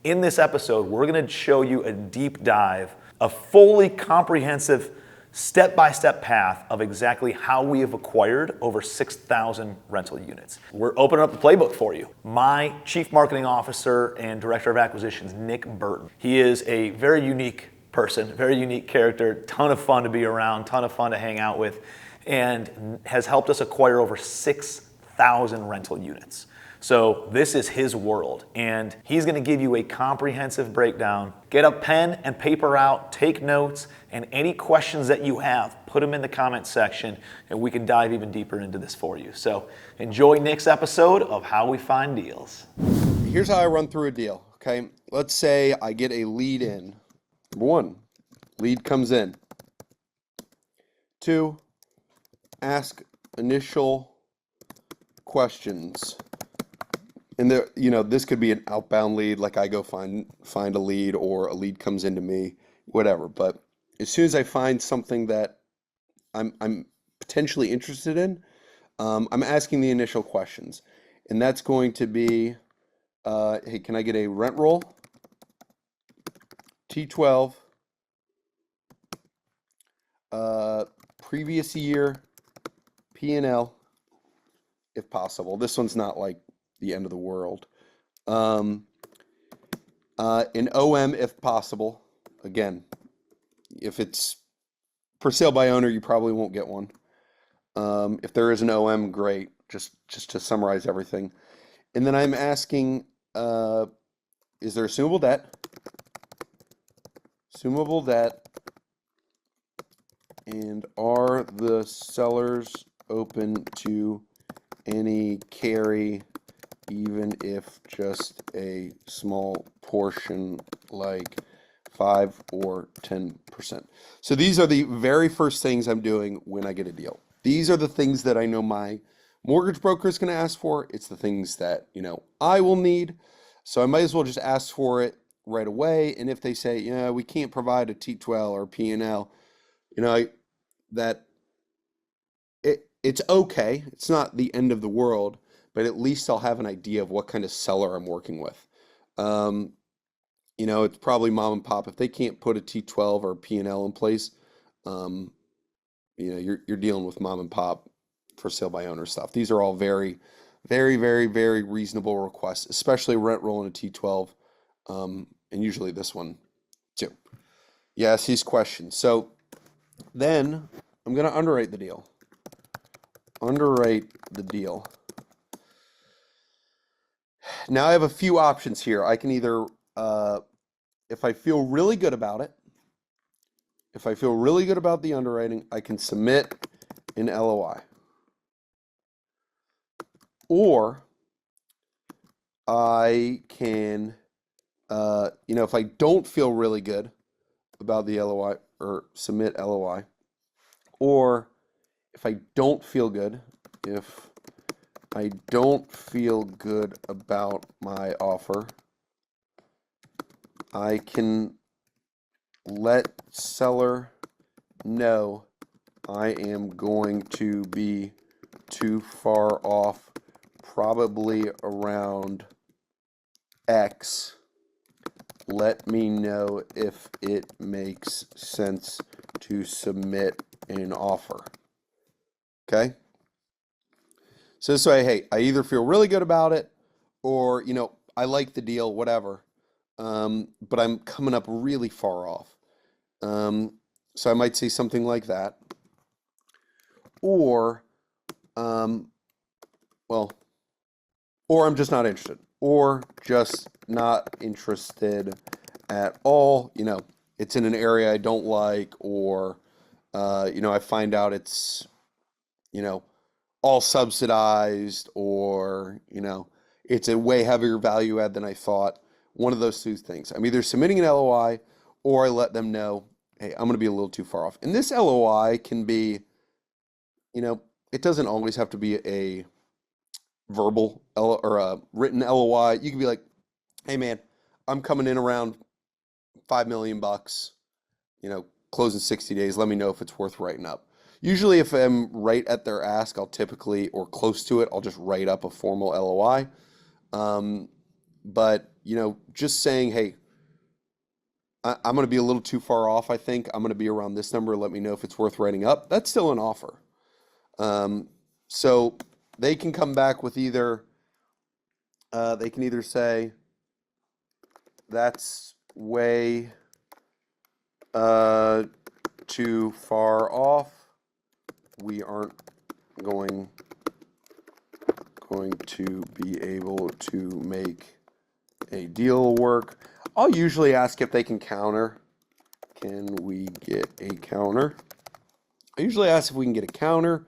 In this episode, we're going to show you a deep dive, a fully comprehensive step-by-step path of exactly how we have acquired over 6,000 rental units. We're opening up the playbook for you. My Chief Marketing Officer and Director of Acquisitions, Nick Burton. He is a very unique person, very unique character, ton of fun to be around, ton of fun to hang out with, and has helped us acquire over 6,000 rental units. So this is his world, and he's gonna give you a comprehensive breakdown. Get a pen and paper out, take notes, and any questions that you have, put them in the comment section, and we can dive even deeper into this for you. So enjoy Nick's episode of How We Find Deals. Here's how I run through a deal, okay? Let's say I get a lead in. Number one, lead comes in. 2, ask initial questions. And there, this could be an outbound lead, like I go find a lead, or a lead comes into me, whatever. But as soon as I find something that I'm potentially interested in, I'm asking the initial questions, and that's going to be, hey, can I get a rent roll, T12, previous year, P&L, if possible. This one's not like the end of the world. An OM if possible. Again, if it's for sale by owner, you probably won't get one. If there is an OM, great. Just to summarize everything. And then I'm asking, is there assumable debt? Assumable debt. And are the sellers open to any carry, even if just a small portion, like 5 or 10%. So these are the very first things I'm doing when I get a deal. These are the things that I know my mortgage broker is going to ask for. It's the things that, I will need. So I might as well just ask for it right away. And if they say, we can't provide a T12 or P&L, it's okay. It's not the end of the world, but at least I'll have an idea of what kind of seller I'm working with. It's probably mom and pop. If they can't put a T12 or P&L in place, you're dealing with mom and pop for sale by owner stuff. These are all very, very, very, very reasonable requests, especially rent roll and a T12, and usually this one too. Yes, these questions. So then I'm going to underwrite the deal. Underwrite the deal. Now I have a few options here. I can either, if I feel really good about it, if I feel really good about the underwriting, I can submit an LOI. Or I can, if I don't feel really good about the LOI, or submit LOI, or if I don't feel good, if I don't feel good about my offer, I can let seller know I am going to be too far off, probably around X. Let me know if it makes sense to submit an offer. Okay? So this way, hey, I either feel really good about it, or, I like the deal, whatever, but I'm coming up really far off. So I might say something like that. Or, or I'm just not interested, or just not interested at all. It's in an area I don't like, or, I find out it's, all subsidized, or, it's a way heavier value add than I thought. One of those two things. I'm either submitting an LOI, or I let them know, hey, I'm going to be a little too far off. And this LOI can be, it doesn't always have to be a verbal or a written LOI. You can be like, hey man, I'm coming in around $5 million, closing 60 days. Let me know if it's worth writing up. Usually if I'm right at their ask, I'll typically, or close to it, I'll just write up a formal LOI. But just saying, hey, I'm going to be a little too far off, I think. I'm going to be around this number. Let me know if it's worth writing up. That's still an offer. So they can come back with either, they can either say, that's way too far off. We aren't going to be able to make a deal work. I'll usually ask if they can counter. Can we get a counter? I usually ask if we can get a counter.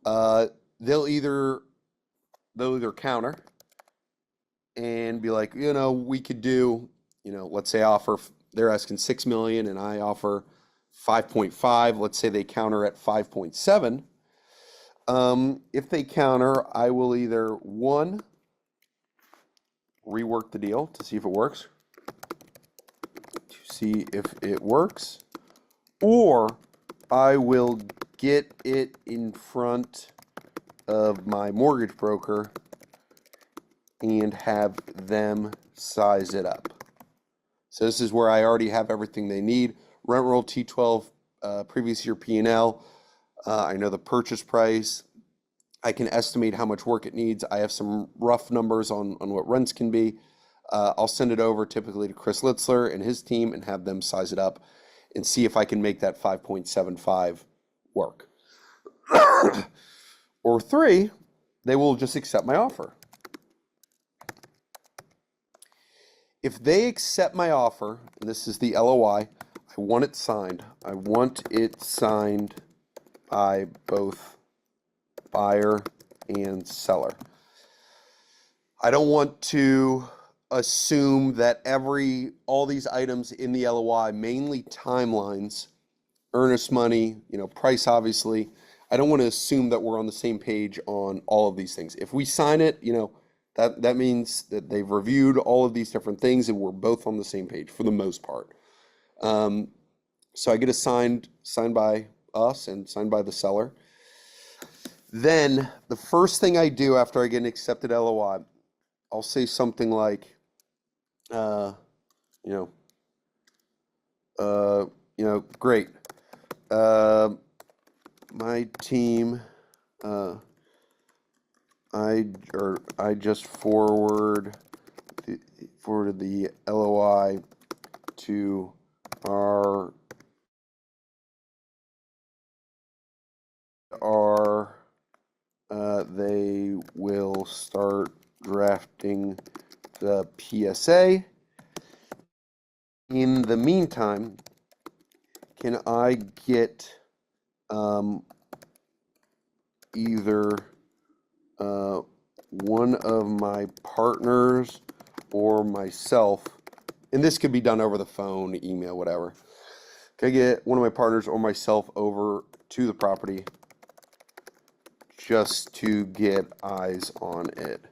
They'll either counter and be like, we could do, let's say they're asking 6 million and I offer 5.5. Let's say they counter at 5.7. If they counter, I will either one, rework the deal to see if it works, or I will get it in front of my mortgage broker and have them size it up. So this is where I already have everything they need. Rent roll, T12, previous year P&L. I know the purchase price. I can estimate how much work it needs. I have some rough numbers on what rents can be. I'll send it over typically to Chris Litzler and his team and have them size it up and see if I can make that 5.75 work. Or 3, they will just accept my offer. If they accept my offer, and this is the LOI, I want it signed. I want it signed by both buyer and seller. I don't want to assume that all these items in the LOI, mainly timelines, earnest money, price obviously. I don't want to assume that we're on the same page on all of these things. If we sign it, that means that they've reviewed all of these different things and we're both on the same page for the most part. So I get a signed by us and signed by the seller. Then the first thing I do after I get an accepted LOI, I'll say something like, great. My team, I just forwarded the LOI to they will start drafting the PSA. In the meantime, can I get either one of my partners or myself, and this could be done over the phone, email, whatever. Can I get one of my partners or myself over to the property just to get eyes on it?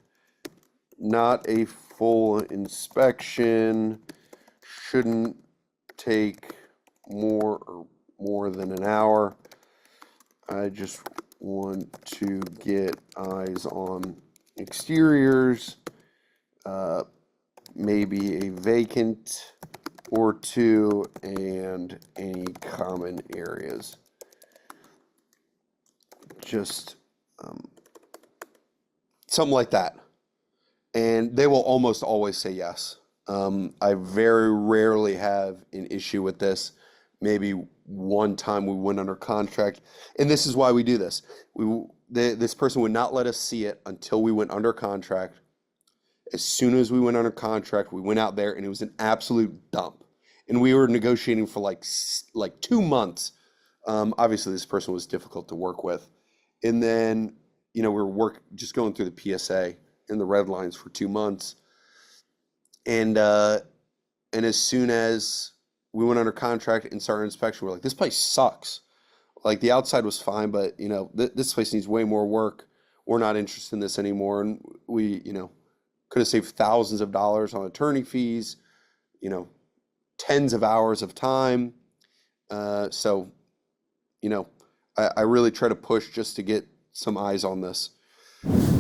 Not a full inspection, shouldn't take more than an hour. I just want to get eyes on exteriors, maybe a vacant or 2, and any common areas. Just something like that. And they will almost always say yes. I very rarely have an issue with this. Maybe one time we went under contract, and this is why we do this. This person would not let us see it until we went under contract. As soon as we went under contract, we went out there, and it was an absolute dump. And we were negotiating for like 2 months. Obviously, this person was difficult to work with. And then, we were just going through the PSA and the red lines for 2 months. And as soon as we went under contract and started inspection, we're like, this place sucks. Like, the outside was fine, but, this place needs way more work. We're not interested in this anymore. And we, could have saved thousands of dollars on attorney fees, tens of hours of time. So, I really try to push just to get some eyes on this.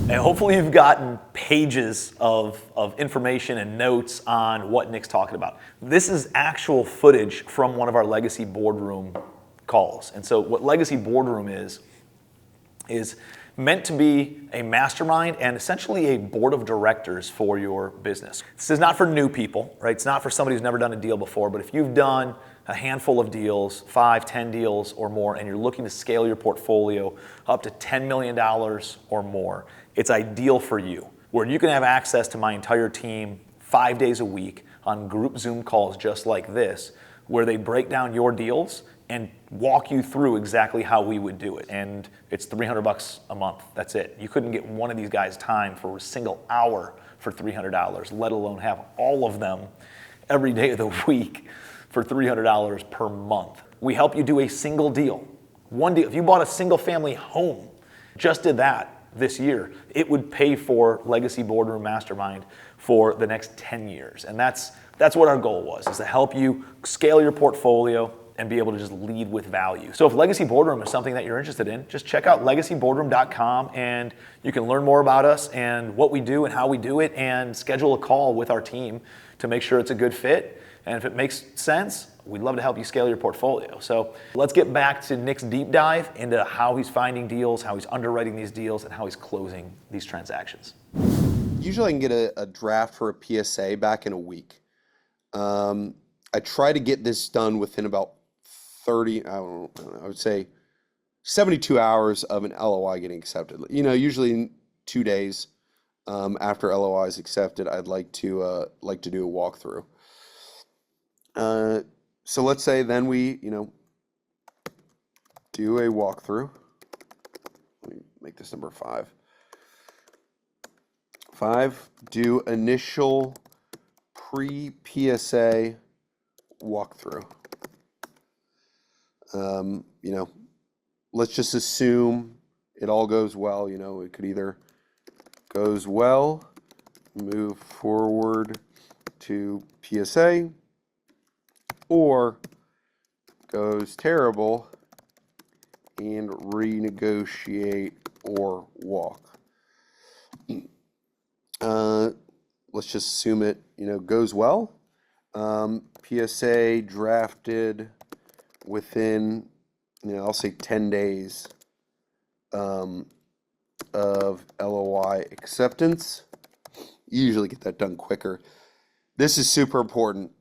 And hopefully you've gotten pages of information and notes on what Nick's talking about. This is actual footage from one of our Legacy Boardroom calls. And so what Legacy Boardroom is meant to be a mastermind and essentially a board of directors for your business. This is not for new people, right? It's not for somebody who's never done a deal before, but if you've done a handful of deals, 5, 10 deals or more, and you're looking to scale your portfolio up to $10 million or more, it's ideal for you, where you can have access to my entire team 5 days a week on group Zoom calls just like this, where they break down your deals and walk you through exactly how we would do it. And it's $300 a month, that's it. You couldn't get one of these guys' time for a single hour for $300, let alone have all of them every day of the week for $300 per month. We help you do a single deal, one deal. If you bought a single family home, just did that this year, it would pay for Legacy Boardroom Mastermind for the next 10 years. And that's what our goal was, is to help you scale your portfolio and be able to just lead with value. So if Legacy Boardroom is something that you're interested in, just check out legacyboardroom.com and you can learn more about us and what we do and how we do it, and schedule a call with our team to make sure it's a good fit. And if it makes sense, we'd love to help you scale your portfolio. So let's get back to Nick's deep dive into how he's finding deals, how he's underwriting these deals, and how he's closing these transactions. Usually I can get a draft for a PSA back in a week. I try to get this done within about 30, I would say 72 hours of an LOI getting accepted. Usually in 2 days after LOI is accepted, I'd like to do a walkthrough. So let's say then we, do a walkthrough. Let me make this number 5. 5, do initial pre-PSA walkthrough. Let's just assume it all goes well. It could either goes well, move forward to PSA, or goes terrible and renegotiate or walk. Let's just assume it, goes well. PSA drafted within, I'll say 10 days of LOI acceptance. You usually get that done quicker. This is super important.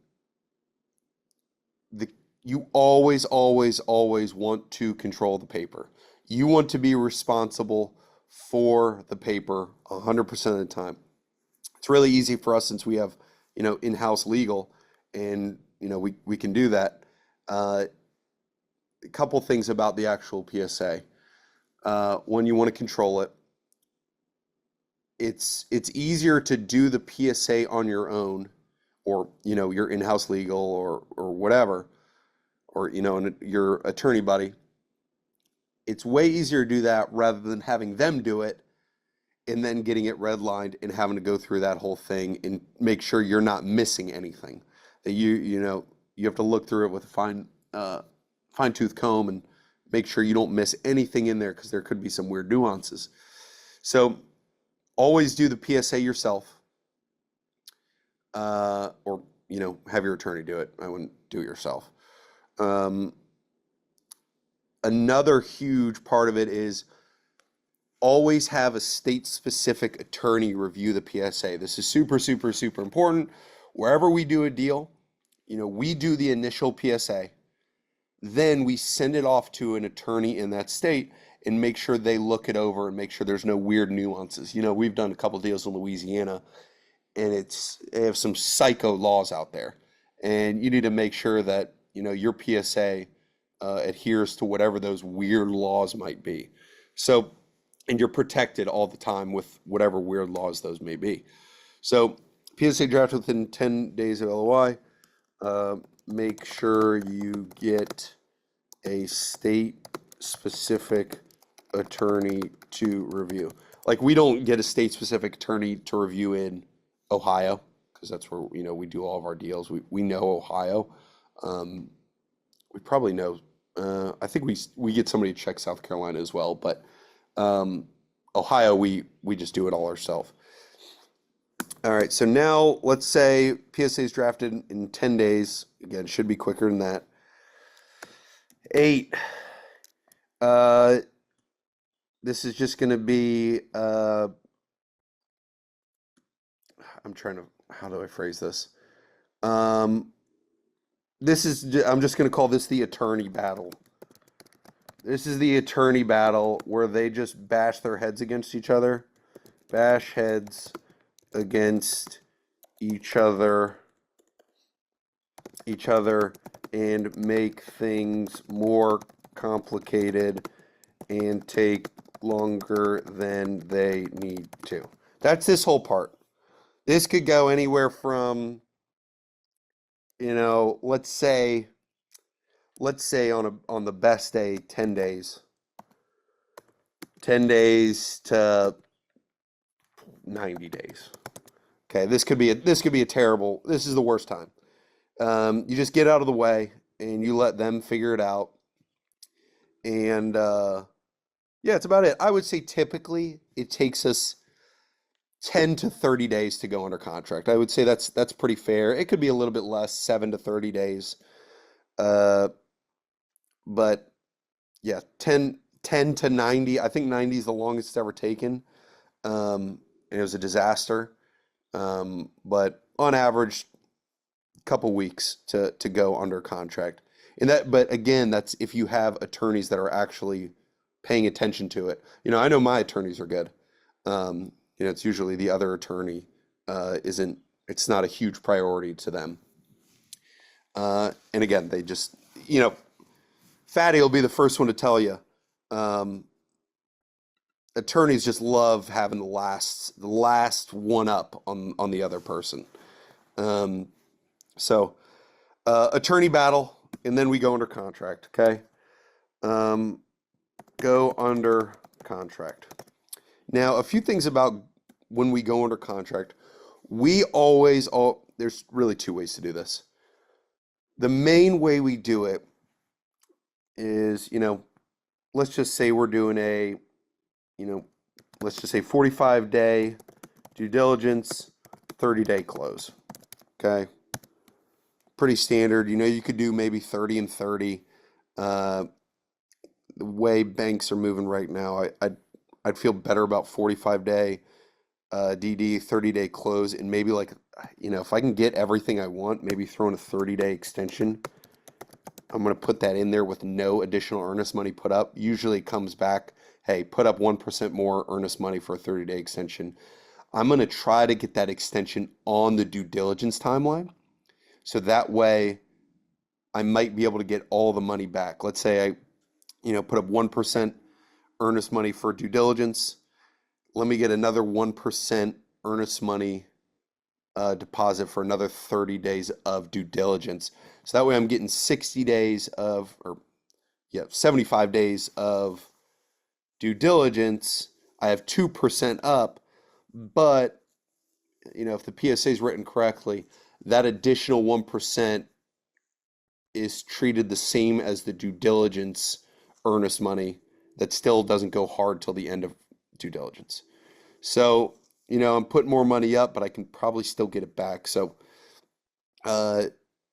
You always want to control the paper. You want to be responsible for the paper 100% of the time. It's really easy for us since we have, in-house legal, and, we can do that. A couple things about the actual PSA. When you want to control it, it's easier to do the PSA on your own, or, your in-house legal or whatever, or, your attorney buddy. It's way easier to do that rather than having them do it and then getting it redlined and having to go through that whole thing and make sure you're not missing anything. That you have to look through it with a fine-tooth comb and make sure you don't miss anything in there, because there could be some weird nuances. So always do the PSA yourself, or have your attorney do it. I wouldn't do it yourself. Another huge part of it is always have a state-specific attorney review the PSA. This is super, super, super important. Wherever we do a deal, we do the initial PSA. Then we send it off to an attorney in that state and make sure they look it over and make sure there's no weird nuances. We've done a couple deals in Louisiana, and they have some psycho laws out there. And you need to make sure that, your PSA adheres to whatever those weird laws might be. So, and you're protected all the time with whatever weird laws those may be. So, PSA draft within 10 days of LOI. Make sure you get a state-specific attorney to review. Like, we don't get a state-specific attorney to review in Ohio, because that's where, we do all of our deals. We know Ohio. We probably know, I think we get somebody to check South Carolina as well, but Ohio, we just do it all ourselves. All right, so now let's say PSA is drafted in 10 days. Again, should be quicker than that. 8. This is just going to be, I'm trying to, how do I phrase this? I'm just going to call this the attorney battle. This is the attorney battle where they just bash their heads against each other. Bash heads against each other and make things more complicated and take longer than they need to. That's this whole part. This could go anywhere from, let's say on the best day, 10 days. 10 days to 90 days. Okay, this could be a terrible, this is the worst time. You just get out of the way and you let them figure it out. And yeah, it's about it. I would say typically it takes us 10 to 30 days to go under contract. I would say that's pretty fair. It could be a little bit less, 7 to 30 days. But yeah, 10 to 90. I think 90 is the longest it's ever taken. And it was a disaster. But on average, a couple weeks to go under contract. But again, that's if you have attorneys that are actually paying attention to it. I know my attorneys are good. It's usually the other attorney it's not a huge priority to them. And again, they just, Fatty will be the first one to tell you, attorneys just love having the last one up on the other person. So attorney battle, and then we go under contract, okay? Go under contract. Now, a few things about when we go under contract. There's really 2 ways to do this. The main way we do it is, let's just say we're doing let's just say 45-day due diligence, 30-day close, okay? Pretty standard. You could do maybe 30 and 30. The way banks are moving right now, I'd feel better about 45-day DD, 30-day close, and maybe if I can get everything I want, maybe throw in a 30-day extension. I'm going to put that in there with no additional earnest money put up. Usually it comes back, hey, put up 1% more earnest money for a 30-day extension. I'm going to try to get that extension on the due diligence timeline. So that way I might be able to get all the money back. Let's say I, put up 1% earnest money for due diligence. Let me get another 1% earnest money deposit for another 30 days of due diligence. So that way I'm getting 75 days of due diligence. I have 2% up, but if the PSA is written correctly, that additional 1% is treated the same as the due diligence earnest money that still doesn't go hard till the end of due diligence. So, I'm putting more money up, but I can probably still get it back. So,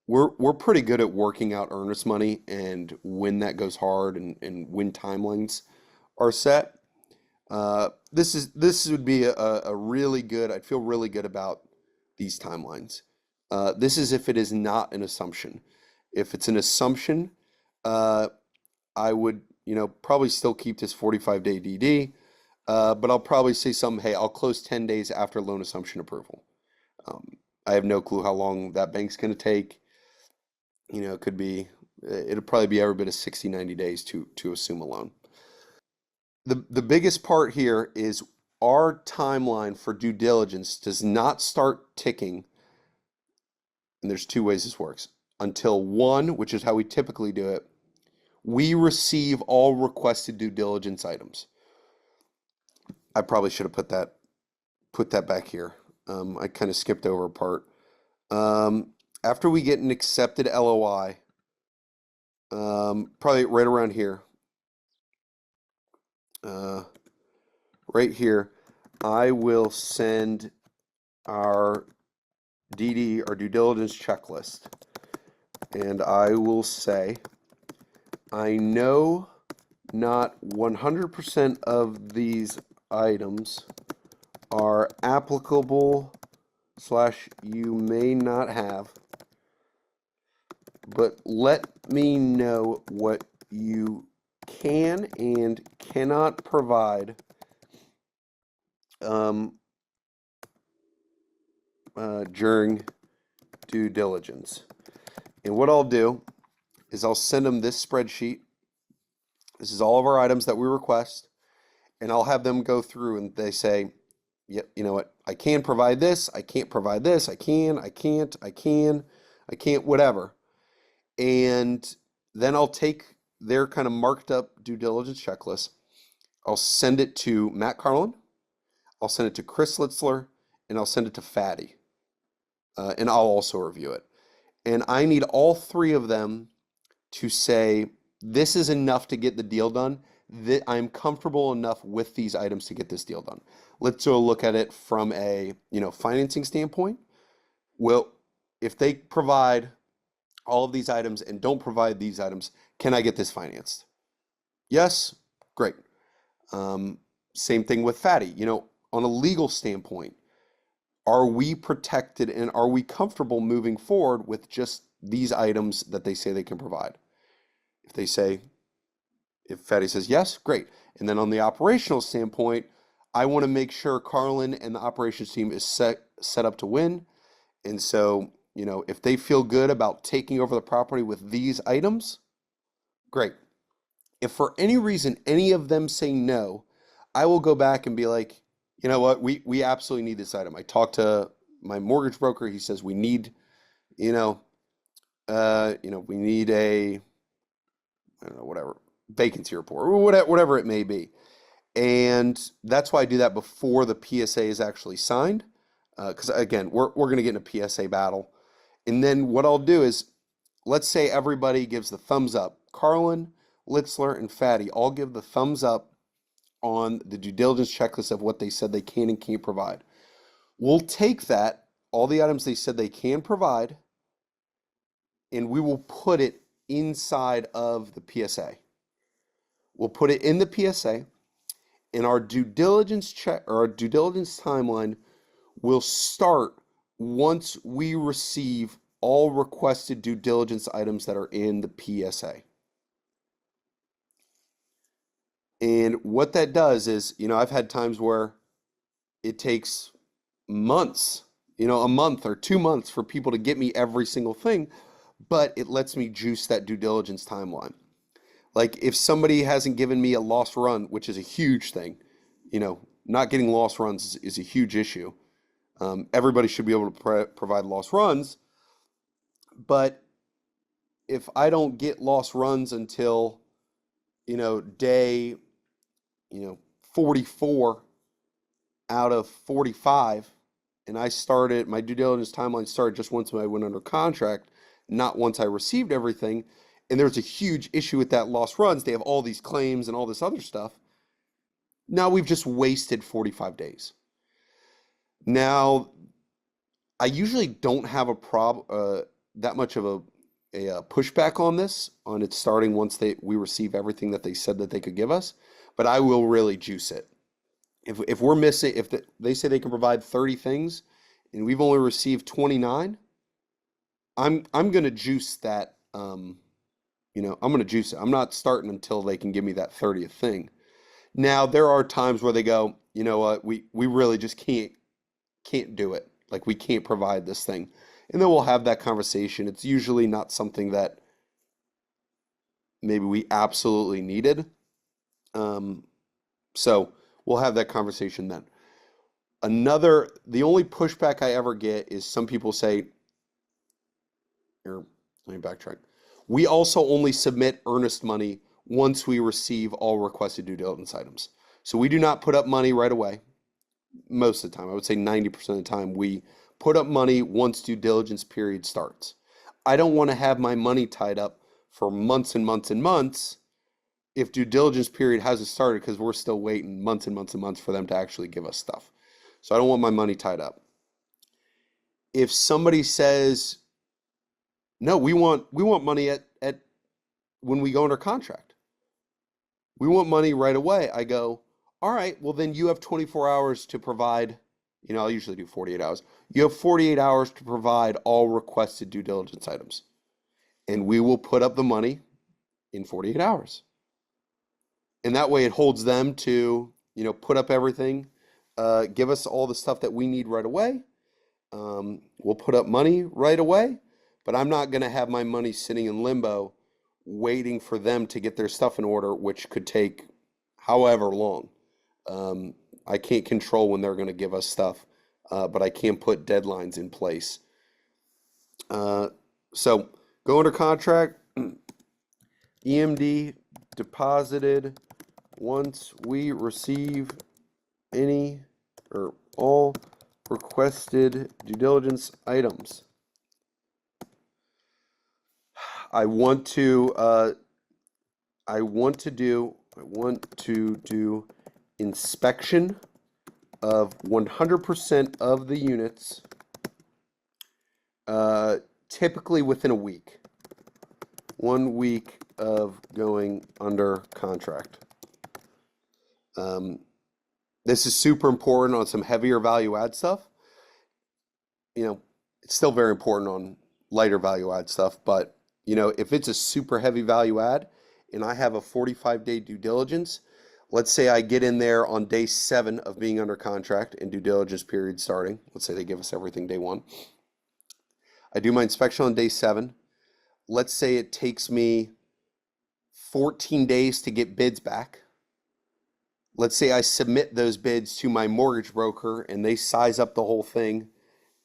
we're pretty good at working out earnest money and when that goes hard and when timelines are set. This would be a really good, I'd feel really good about these timelines. This is if it is not an assumption. If it's an assumption, I would, probably still keep this 45-day DD, but I'll probably say something, hey, I'll close 10 days after loan assumption approval. I have no clue how long that bank's going to take. It'll probably be every bit of 60, 90 days to assume a loan. The biggest part here is our timeline for due diligence does not start ticking, and there's 2 ways this works, until 1, which is how we typically do it, we receive all requested due diligence items. I probably should have put that back here. I kind of skipped over a part. After we get an accepted LOI, probably right around here, right here, I will send our DD, our due diligence checklist, and I will say, I know not 100% of these items are applicable / you may not have, but let me know what you can and cannot provide during due diligence. And what I'll do is I'll send them this spreadsheet. This is all of our items that we request, and I'll have them go through and they say, yep, you know what, I can provide this, I can't provide this, I can, I can't, I can, I can't, whatever. And then I'll take their kind of marked up due diligence checklist. I'll send it to Matt Carlin, I'll send it to Chris Litzler, and I'll send it to Fatty. And I'll also review it. And I need all three of them to say, this is enough to get the deal done. I'm comfortable enough with these items to get this deal done. Let's go look at it from a financing standpoint. Well, if they provide all of these items and don't provide these items, can I get this financed? Yes, great. Same thing with Fatty. On a legal standpoint, are we protected and are we comfortable moving forward with just these items that they say they can provide? If Fatty says yes, great. And then on the operational standpoint, I want to make sure Carlin and the operations team is set up to win. And so, if they feel good about taking over the property with these items, great. If for any reason any of them say no, I will go back and be like, you know what, we absolutely need this item. I talked to my mortgage broker. He says we need, we need a, I don't know, whatever, vacancy report or whatever it may be. And that's why I do that before the PSA is actually signed. Because again, we're going to get in a PSA battle. And then what I'll do is, let's say everybody gives the thumbs up. Carlin, Litzler, and Fatty all give the thumbs up on the due diligence checklist of what they said they can and can't provide. We'll take that, all the items they said they can provide, and we will put it inside of the PSA. We'll put it in the PSA, and our due diligence timeline will start once we receive all requested due diligence items that are in the PSA. And what that does is, I've had times where it takes months, a month or 2 months for people to get me every single thing, but it lets me juice that due diligence timeline. Like if somebody hasn't given me a lost run, which is a huge thing, not getting lost runs is a huge issue. Everybody should be able to provide lost runs, but if I don't get lost runs until, day 44 out of 45, and my due diligence timeline started just once I went under contract, not once I received everything, and there's a huge issue with that lost runs. They have all these claims and all this other stuff. Now we've just wasted 45 days. Now, I usually don't have that much of a pushback on this, on it starting once we receive everything that they said that they could give us, but I will really juice it. If we're missing, they say they can provide 30 things and we've only received 29, I'm going to juice that. I'm going to juice it. I'm not starting until they can give me that 30th thing. Now there are times where they go, you know what, we really just can't do it. Like we can't provide this thing. And then we'll have that conversation. It's usually not something that maybe we absolutely needed. So we'll have that conversation then. The only pushback I ever get is some people say, here, let me backtrack. We also only submit earnest money once we receive all requested due diligence items. So we do not put up money right away. Most of the time, I would say 90% of the time, we put up money once due diligence period starts. I don't want to have my money tied up for months and months and months if due diligence period hasn't started because we're still waiting months and months and months for them to actually give us stuff. So I don't want my money tied up. If somebody says, no, we want money at when we go under contract. We want money right away. I go, all right, well then you have 24 hours to provide, I'll usually do 48 hours. You have 48 hours to provide all requested due diligence items. And we will put up the money in 48 hours. And that way it holds them to, put up everything, give us all the stuff that we need right away. We'll put up money right away, but I'm not going to have my money sitting in limbo waiting for them to get their stuff in order, which could take however long. I can't control when they're going to give us stuff, but I can put deadlines in place. So go under contract, EMD deposited once we receive any or all requested due diligence items. I want to do inspection of 100% of the units, typically within a week. 1 week of going under contract. This is super important on some heavier value add stuff. It's still very important on lighter value add stuff, but if it's a super heavy value add and I have a 45-day due diligence, let's say I get in there on day 7 of being under contract and due diligence period starting. Let's say they give us everything day 1. I do my inspection on day 7. Let's say it takes me 14 days to get bids back. Let's say I submit those bids to my mortgage broker and they size up the whole thing.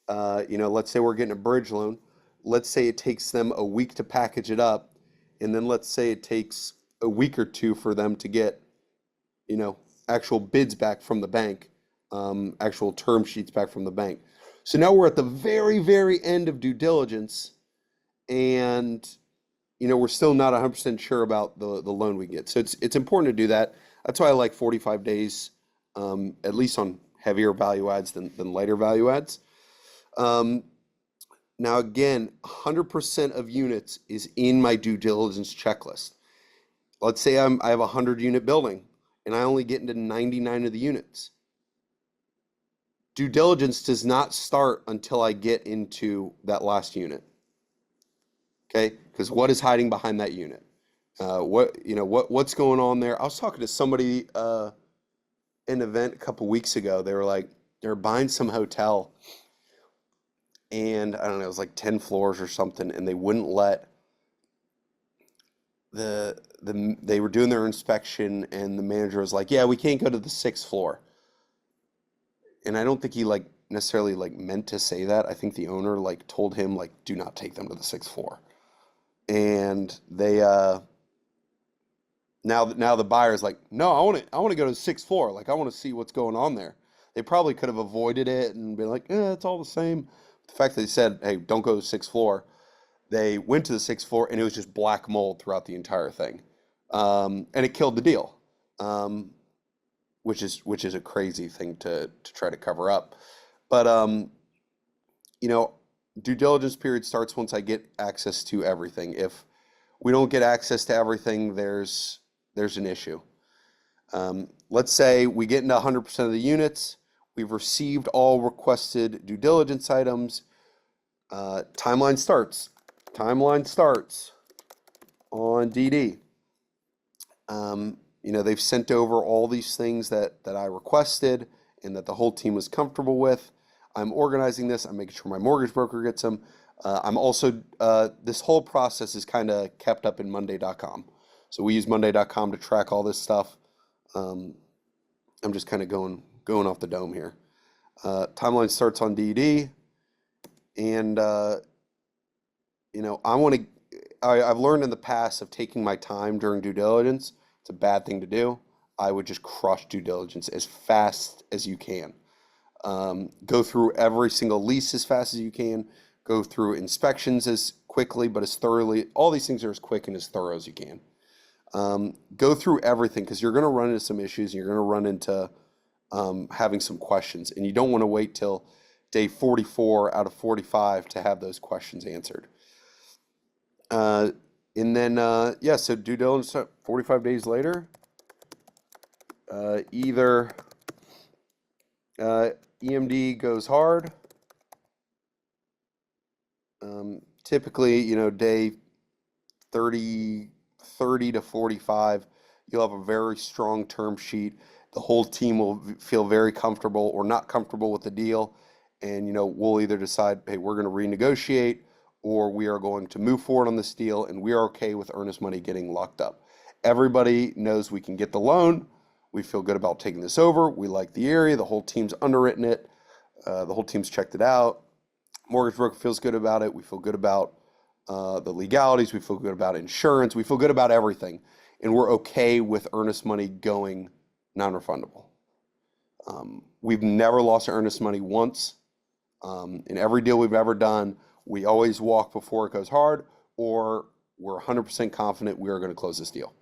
Let's say we're getting a bridge loan. Let's say it takes them a week to package it up. And then let's say it takes a week or 2 for them to get, actual bids back from the bank, actual term sheets back from the bank. So now we're at the very, very end of due diligence and, we're still not 100% sure about the loan we get. So it's important to do that. That's why I like 45 days, at least on heavier value adds than lighter value adds. Now again, 100% of units is in my due diligence checklist. Let's say I have a 100 unit building and I only get into 99 of the units. Due diligence does not start until I get into that last unit. Okay, because what is hiding behind that unit? What's going on there? I was talking to somebody in an event a couple weeks ago. They were buying some hotel, and I don't know, it was like 10 floors or something, and they wouldn't let they were doing their inspection, and the manager was like, "Yeah, we can't go to the 6th floor." And I don't think he necessarily meant to say that. I think the owner told him do not take them to the 6th floor. And they now the buyer's like, no, I want to go to the 6th floor. I want to see what's going on there. They probably could have avoided it and been like, it's all the same. The fact that they said, hey, don't go to the 6th floor. They went to the 6th floor and it was just black mold throughout the entire thing, and it killed the deal, which is a crazy thing to try to cover up. But due diligence period starts once I get access to everything. If we don't get access to everything, there's an issue. Let's say we get into 100% of the units. We've received all requested due diligence items. Timeline starts. Timeline starts on DD. They've sent over all these things that I requested and that the whole team was comfortable with. I'm organizing this. I'm making sure my mortgage broker gets them. I'm also, this whole process is kind of kept up in Monday.com. So we use Monday.com to track all this stuff. I'm just kind of going off the dome here. Timeline starts on DD. And, I've learned in the past of taking my time during due diligence. It's a bad thing to do. I would just crush due diligence as fast as you can. Go through every single lease as fast as you can. Go through inspections as quickly but as thoroughly. All these things are as quick and as thorough as you can. Go through everything because you're going to run into some issues and you're going to run into having some questions. And you don't want to wait till day 44 out of 45 to have those questions answered. And then, so due diligence 45 days later, either EMD goes hard. Typically, day 30 to 45, you'll have a very strong term sheet. The whole team will feel very comfortable or not comfortable with the deal. And, we'll either decide, hey, we're going to renegotiate, or we are going to move forward on this deal, and we are okay with earnest money getting locked up. Everybody knows we can get the loan. We feel good about taking this over. We like the area. The whole team's underwritten it. The whole team's checked it out. Mortgage broker feels good about it. We feel good about the legalities. We feel good about insurance. We feel good about everything. And we're okay with earnest money going non-refundable. We've never lost earnest money once. In every deal we've ever done, we always walk before it goes hard, or we're 100% confident we are going to close this deal.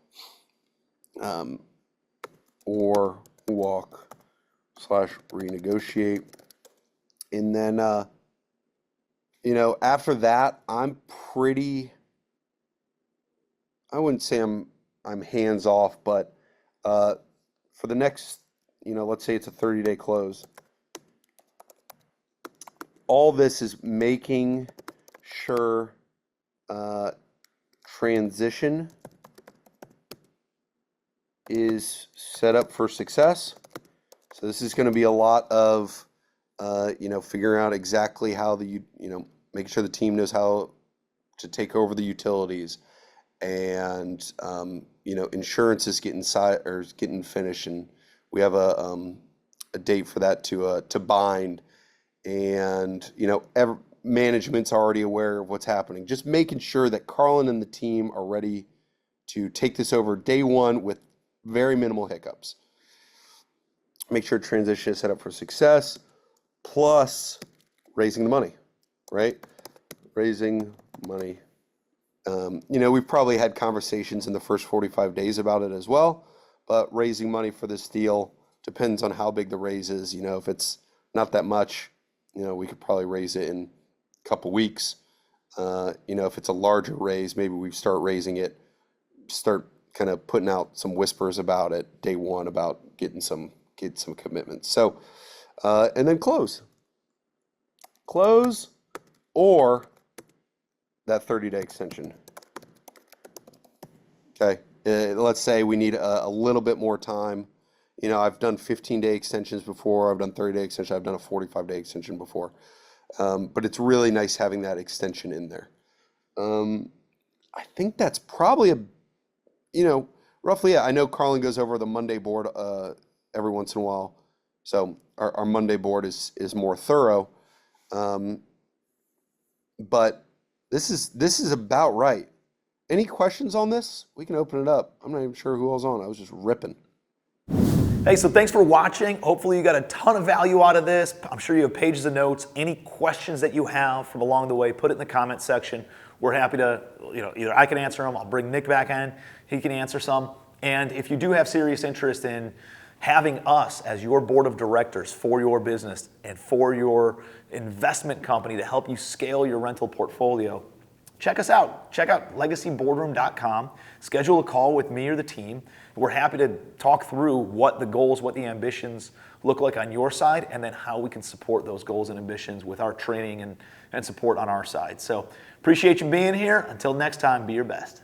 Or walk / renegotiate. And then, after that, I wouldn't say I'm hands off, but for the next, let's say it's a 30-day close, all this is making sure transition is set up for success. So this is going to be a lot of, figuring out exactly how making sure the team knows how to take over the utilities, and insurance is getting finished, and we have a date for that to bind, and management's already aware of what's happening. Just making sure that Carlin and the team are ready to take this over day one with very minimal hiccups. Make sure transition is set up for success, plus raising the money, right? Raising money. We've probably had conversations in the first 45 days about it as well, but raising money for this deal depends on how big the raise is. If it's not that much, we could probably raise it in a couple weeks. If it's a larger raise, maybe we start raising it, start kind of putting out some whispers about it day one about getting some commitments. So, and then close, or that 30-day extension. Okay. Let's say we need a little bit more time. I've done 15-day extensions before. I've done 30-day extension. I've done a 45-day extension before. But it's really nice having that extension in there. I think that's probably roughly. Yeah, I know Carlin goes over the Monday board every once in a while. So our Monday board is more thorough. But this is about right. Any questions on this? We can open it up. I'm not even sure who else on. I was just ripping. Hey, so thanks for watching. Hopefully you got a ton of value out of this. I'm sure you have pages of notes. Any questions that you have from along the way, put it in the comment section. We're happy to, either I can answer them, I'll bring Nick back in, he can answer some. And if you do have serious interest in having us as your board of directors for your business and for your investment company to help you scale your rental portfolio, check us out. Check out legacyboardroom.com. Schedule a call with me or the team. We're happy to talk through what the goals, what the ambitions look like on your side, and then how we can support those goals and ambitions with our training and support on our side. So appreciate you being here. Until next time, be your best.